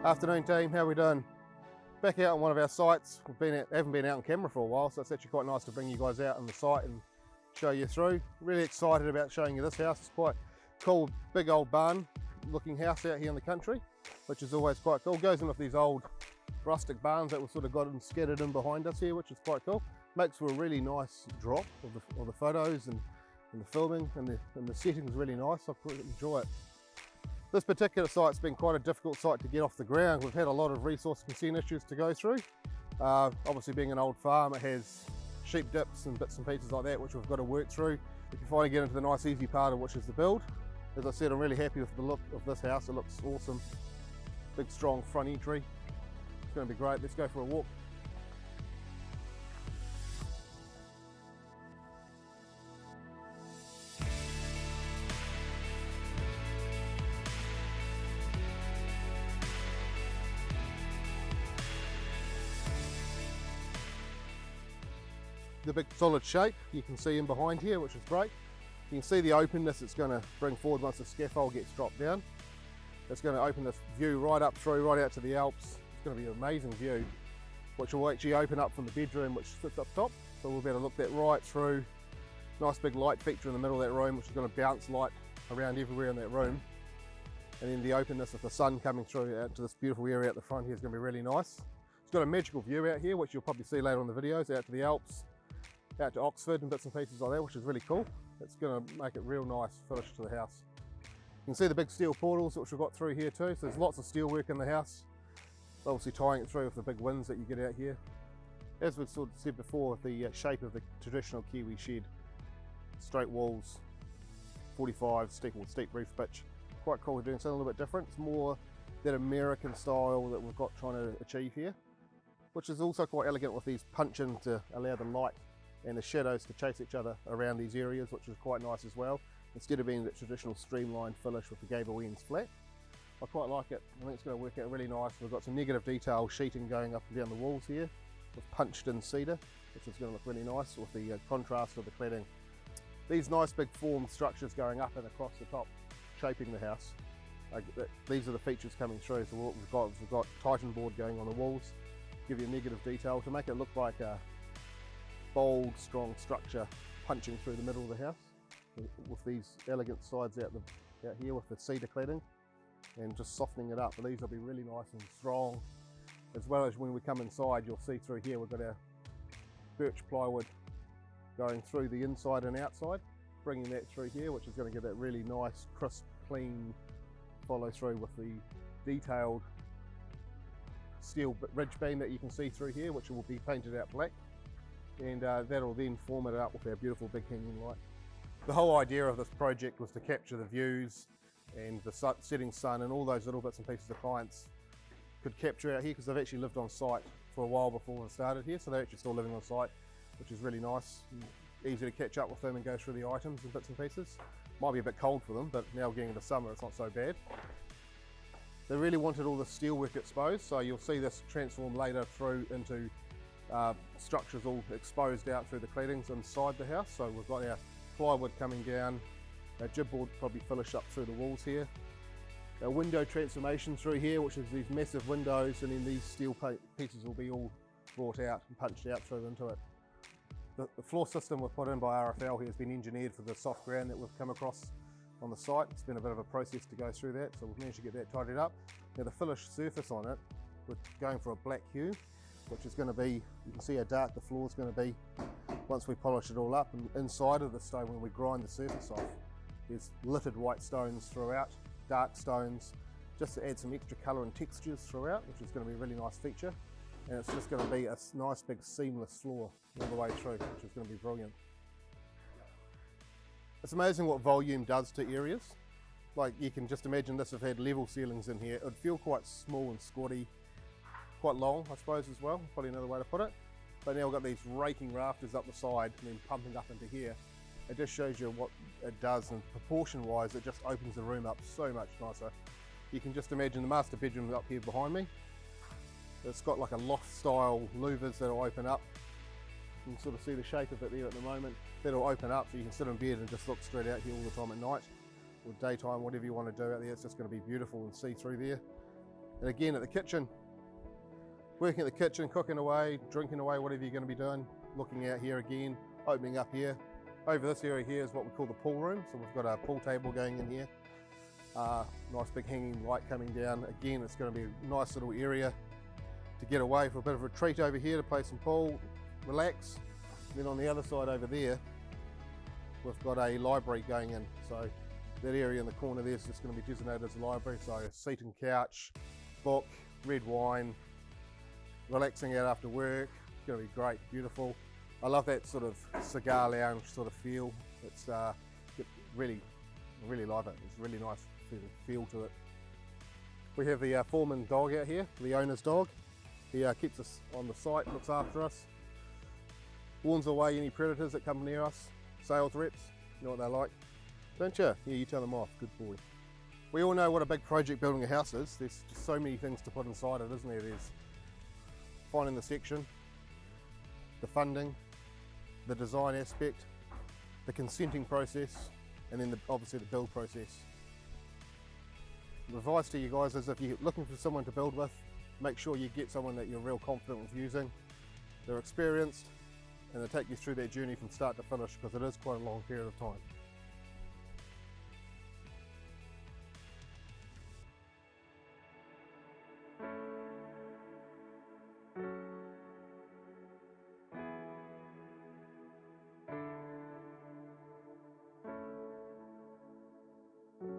Afternoon team, how are we doing? Back out on one of our sites. Haven't been out on camera for a while, so it's actually quite nice to bring you guys out on the site and show you through. Really excited about showing you this house. It's quite cool, big old barn looking house out here in the country, which is always quite cool. Goes in with these old rustic barns that we've sort of got scattered in behind us here, which is quite cool. Makes for a really nice drop of the photos and the filming, and the setting is really nice. I quite enjoy it. This particular site's been quite a difficult site to get off the ground. We've had a lot of resource consent issues to go through. Obviously being an old farm, it has sheep dips and bits and pieces like that which we've got to work through. We can finally get into the nice easy part of which is the build. As I said, I'm really happy with the look of this house. It looks awesome. Big strong front entry. It's going to be great. Let's go for a walk. The big solid shape you can see in behind here, which is great. You can see the openness it's going to bring forward once the scaffold gets dropped down. It's going to open this view right up through, right out to the Alps. It's going to be an amazing view, which will actually open up from the bedroom, which sits up top. So we'll be able to look that right through. Nice big light feature in the middle of that room, which is going to bounce light around everywhere in that room. And then the openness of the sun coming through out to this beautiful area at the front here is going to be really nice. It's got a magical view out here, which you'll probably see later on in the videos, out to the Alps, out to Oxford and bits and pieces like that, which is really cool. It's going to make it real nice finish to the house. You can see the big steel portals which we've got through here too, so there's lots of steel work in the house. Obviously tying it through with the big winds that you get out here. As we've sort of said before, the shape of the traditional Kiwi shed. Straight walls, 45 steep roof pitch. Quite cool, we're doing something a little bit different. It's more that American style that we've got trying to achieve here, which is also quite elegant with these punch-in to allow the light and the shadows to chase each other around these areas, which is quite nice as well, instead of being that traditional streamlined finish with the gable ends flat. I quite like it. I think it's going to work out really nice. We've got some negative detail sheeting going up and down the walls here with punched in cedar, which is going to look really nice with the contrast of the cladding. These nice big formed structures going up and across the top, shaping the house. These are the features coming through. So what we've got Titan board going on the walls, give you negative detail to make it look like a bold, strong structure punching through the middle of the house, with these elegant sides out here with the cedar cladding, and just softening it up. But these will be really nice and strong, as well as when we come inside, you'll see through here we've got our birch plywood going through the inside and outside, bringing that through here, which is going to give that really nice, crisp, clean follow through with the detailed steel ridge beam that you can see through here, which will be painted out black. And that'll then form it up with our beautiful big hanging light. The whole idea of this project was to capture the views and the setting sun and all those little bits and pieces the clients could capture out here, because they've actually lived on site for a while before we started here, so they're actually still living on site, which is really nice. Easy to catch up with them and go through the items and bits and pieces. Might be a bit cold for them, but now getting into summer it's not so bad. They really wanted all the steelwork exposed, so you'll see this transform later through into structures all exposed out through the claddings inside the house. So we've got our plywood coming down, our jib board probably finish up through the walls here, our window transformation through here, which is these massive windows, and then these steel pieces will be all brought out and punched out through into it. The floor system we've put in by RFL here has been engineered for the soft ground that we've come across on the site. It's been a bit of a process to go through that, so we've managed to get that tidied up. Now the finished surface on it, we're going for a black hue, which is going to be, you can see how dark the floor is going to be once we polish it all up. And inside of the stone, when we grind the surface off, there's littered white stones throughout, dark stones, just to add some extra colour and textures throughout, which is going to be a really nice feature. And it's just going to be a nice big seamless floor all the way through, which is going to be brilliant. It's amazing what volume does to areas. Like, you can just imagine this if it had level ceilings in here, it would feel quite small and squatty. Quite long, I suppose, as well, probably another way to put it. But now we've got these raking rafters up the side and then pumping up into here. It just shows you what it does, and proportion-wise, it just opens the room up so much nicer. You can just imagine the master bedroom up here behind me. It's got like a loft-style louvers that'll open up. You can sort of see the shape of it there at the moment. That'll open up so you can sit in bed and just look straight out here all the time at night, or daytime, whatever you want to do out there. It's just going to be beautiful and see through there. And again, at the kitchen, working at the kitchen, cooking away, drinking away, whatever you're going to be doing. Looking out here again, opening up here. Over this area here is what we call the pool room. So we've got a pool table going in here. Nice big hanging light coming down. Again, it's going to be a nice little area to get away for a bit of a retreat over here, to play some pool, relax. And then on the other side over there, we've got a library going in. So that area in the corner there is just going to be designated as a library. So a seat and couch, book, red wine, relaxing out after work. It's going to be great, beautiful. I love that sort of cigar lounge sort of feel. It's really love it. It's really nice feel to it. We have the foreman dog out here, the owner's dog. He keeps us on the site, looks after us, warns away any predators that come near us. Sales reps, you know what they're like, don't you? Yeah, you tell them off, good boy. We all know what a big project building a house is. There's just so many things to put inside it, isn't there? There's finding the section, the funding, the design aspect, the consenting process, and then obviously the build process. The advice to you guys is, if you're looking for someone to build with, make sure you get someone that you're real confident with using. They're experienced and they'll take you through that journey from start to finish, because it is quite a long period of time.